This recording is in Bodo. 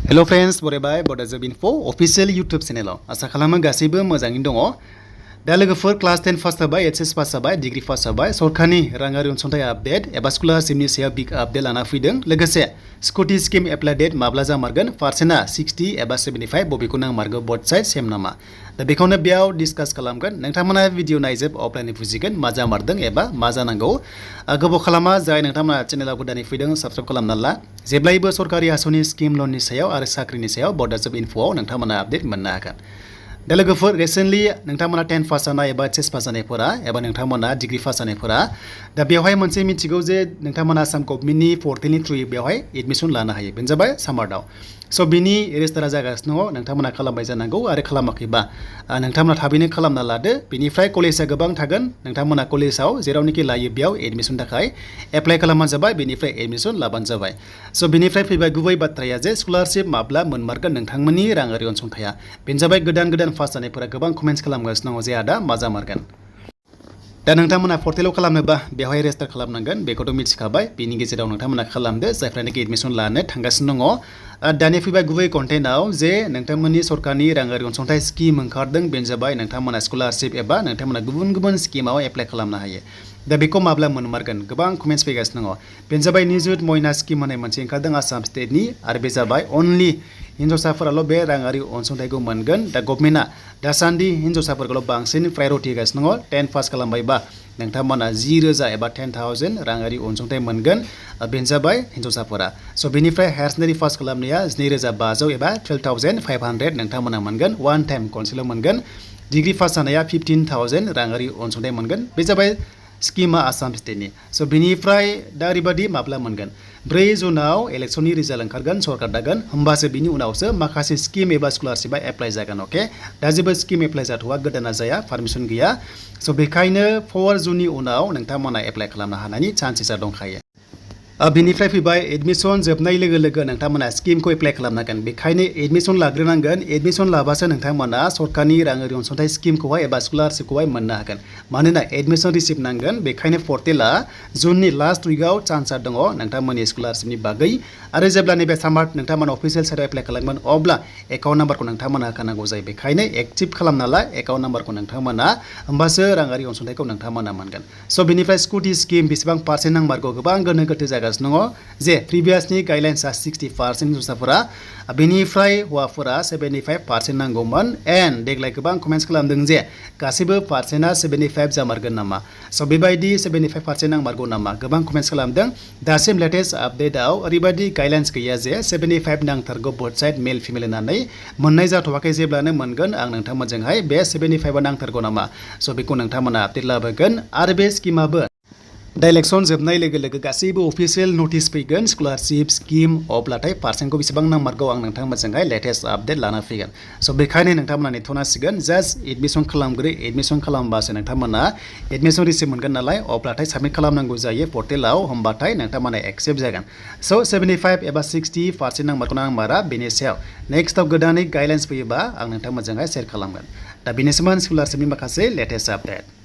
Hello friends, बरायबाय बडाजब इनफो अफिशियल यूट्यूब चेनेलाव आसा खालामो गासैबो मोजाङैनो दङ। दा लोगोफोर क्लास 10 पास जाबाय, एचएस पास जाबाय, डिग्री पास जाबाय, सरकारनि राङारि अनसुंथाइ आपडेट एबा स्कलारशिपनि सायाव बिग आपडेट लाना फैदों। लोगोसे स्कुटि स्किम एप्लाइ डेट माब्ला जामारगोन, पार्सेन्टआ 60 एबा 75 बबेखौ नांमारगौ, बोथ साइड सेम नामा? दा बेखौनो बेयाव डिसकास खालामगोन। नोंथांमोना भिडिअ नायजोब अब्लानो बुजिगोन मा जामारदों एबा मा जानांगौ। गोबाव खालामा जाय नोंथांमोना चेनेलाव गोदानै फैदों साबस्क्राइब खालामना ला। जेब्लायबो सरकारि आसनि स्किम लननि सायाव आरो साख्रिनि सायाव बडाजब इनफोआव नोंथांमोना आपडेट मोननो हागोन। दा लोगोफोर रिसेन्टलि नोंथांमोना 10 पास जानाय एबा एचएस पास जानायफोरा एबा नोंथांमोना डिग्री पास जानायफोरा दा बेवहाय मोनसे मिथिगौ जे नोंथांमोना आसाम गभर्नमेन्टनि पर्टेलनि थ्रुयै बेवहाय एडमिसन लानो हायो। बेनो जाबाय सामार्टआव। स' बिनि रेजिस्टारा जागासिनो दङ। नोंथांमोना खालामबाय जानांगौ आरो खालामाखैबा नोंथांमोना थाबैनो खालामना लादो। बेनिफ्राय कलेजआ गोबां थागोन। नोंथांमोना कलेजाव जेरावनोखि लायो बेयाव एडमिसन थाखाय एप्लाइ खालामबानो जाबाय, बेनिफ्राय एडमिसन लाबानो जाबाय। स' बेनिफ्राय फैबाय गुबै बाथ्राया जे स्कलारशिप माब्ला मोनमारगोन नोंथांमोननि राङारि अनसुंथाइया। बेनो जाबाय गोदान पास जानायफोरा गोबां कमेन्ट्स खालामगासिनो दङ जे आदा मा जामारगोन। दा नोंथांमोना पर्टेलाव खालामनोबा बेवहाय रेजिस्टार खालामनांगोन, बेखौथ' मिथिखाबाय। बेनि गेजेराव नोंथांमोना खालामदो जायफ्रानोखि एडमिसन लानो थांगासिनो दङ। दानिया फैबाय गुबै कन्टेन्टआव जे नोंथांमोननि सरकारनि राङारि अनसुंथाइ स्किम ओंखारदों। बेनो जाबाय नोंथांमोना स्कलारशिप एबा नोंथांमोना गुबुन स्किमाव एप्लाइ खालामनो हायो। दा बेखौ माब्ला मोनमारगोन गोबां कमेन्ट्स फैगासिनो दङ। बेनो जाबाय निजुत मयना स्किम होननाय मोनसे ओंखारदों आसाम स्टेटनि, आरो बे जाबाय अनलि हिन्जावसाफोराल' बे राङारि अनसुंथाइखौ मोनगोन। दा गभर्नमेन्टआ दासान्दि हिन्जावसाफोरखौल' बांसिन प्रायरिटि होगासिनो दङ। 10 पास खालामबायबा नोंथांमोना 10,000 एबा 10,000 राङारि अनसुंथाइ मोनगोन। बेनो जाबाय हिन्जावसाफोरा। स' बेनिफ्राय हायार सेकेन्डारि पास खालामनाया 2,500 एबा 12,500 नोंथांमोना मोनगोन। वान टाइम खनसेल' मोनगोन। डिग्री पास जानाया 15,000 राङारि अनसुंथाइ मोनगोन। बे जाबाय स्किमा आसाम स्टेटनि। स' बेनिफ्राय दा ओरैबायदि माब्ला मोनगोन, 4 जुनाव इलेक्सननि रिजाल्ट ओंखारगोन, सरकार दागोन, होमबासो बिनि उनावसो माखासे स्किम एबा स्कलारशिपआ एप्लाइ जागोन। अके, दा जेबो स्किम एप्लाइ जाथ'वा, गोदाना जाया, पारमिसन गैया। स' बेखायनो 4 जुननि उनाव नोंथांमोना एप्लाइ खालामनो हानायनि चान्सेसा दंखायो। बिनिफ्राय फैबाय एडमिसन जोबनाय लोगो लोगो नोंथांमोना स्किमखौ एप्लाइ खालामनांगोन। बेखायनो एडमिसन लाग्रोनांगोन। एडमिसन लाबासो नोंथांमोना सरकारनि राङारि अनसुंथाइ स्किमखौहाय एबा स्कलारशिपखौहाय मोननो हागोन। मानोना एडमिसन रिसिप्ट नांगोन। बेखायनो पर्टेला जुननि लास्ट उइकआव चान्सआ दङ नोंथांमोननि स्कलारशिपनि बागै। आरो जेब्ला नैबे सामार्ट नोंथांमोना अफिसियेल साइटआव एप्लाइ खालामगोन अब्ला एकाउन्ट नाम्बारखौ नोंथांमोना होखानांगौ जायो। बेखायनो एक्टिभ खालामना ला एकाउन्ट नाम्बारखौ नोंथांमोना, होमबासो राङारि अनसुंथाइखौ नोंथांमोना मोनगोन। स' बेनिफ्राय स्कुटि स्किम बेसेबां पार्सेन्ट नांमारगौ गोबां गोनो गोथो जागासिनो दङ। जे प्रिभियासनि गाइडलाइन्सआ 60% हिन्जावसाफोरा, बेनिफ्राय हौवाफोरा 75% नांगौमोन। एन्ड देग्लाय गोबां कमेन्ट्स खालामदों जे गासैबो पार्सेन्टआ 75 जामारगोन नामा। स' बेबायदि 75% नांमारगौ नामा गोबां कमेन्ट्स खालामदों। दासिम लेटेस्ट आपडेटआव ओरैबायदि गाइडलाइन्स गैया जे 75 नांथारगौ बोथ साइड मेल फिमेल होननानै मोननाय जाथ'वाखै। जेब्लानो मोनगोन आं नोंथांमोनजोंहाय बे 75 नांथारगौ नामा, स' बेखौ नोंथांमोना आपडेट लाबोगोन। आरो बे स्किमाबो दा इलेक्सन जोबनाय लोगो लोगो गासैबो अफिसियेल नटिस फैगोन स्कलारशिप स्किम, अब्लाथाय पार्सेन्टखौ बेसेबां नांमारगौ आं नोंथांमोनजोंहाय लेटेस्ट आपडेट लाना फैगोन। स' बेखायनो नोंथांमोना नेथ'नांसिगोन। जास्ट एडमिसन खालामग्रो, एडमिसन खालामबासो नोंथांमोना एडमिसन रिसिप्ट मोनगोन नालाय, अब्लाथाय साबमिट खालामनांगौ जायो पर्टेलाव, होमबाथाय नोंथांमोना एक्सेप्ट जागोन। स' 75 एबा 60% नांमारगौ नांमारा बेनि सायाव नेक्स्टआव गोदानै गाइडलाइन्स फैयोबा आं नोंथांमोनजोंहाय शेयार खालामगोन। दा बेनिसिम स्कलारशिपनि माखासे लेटेस्ट आपडेट।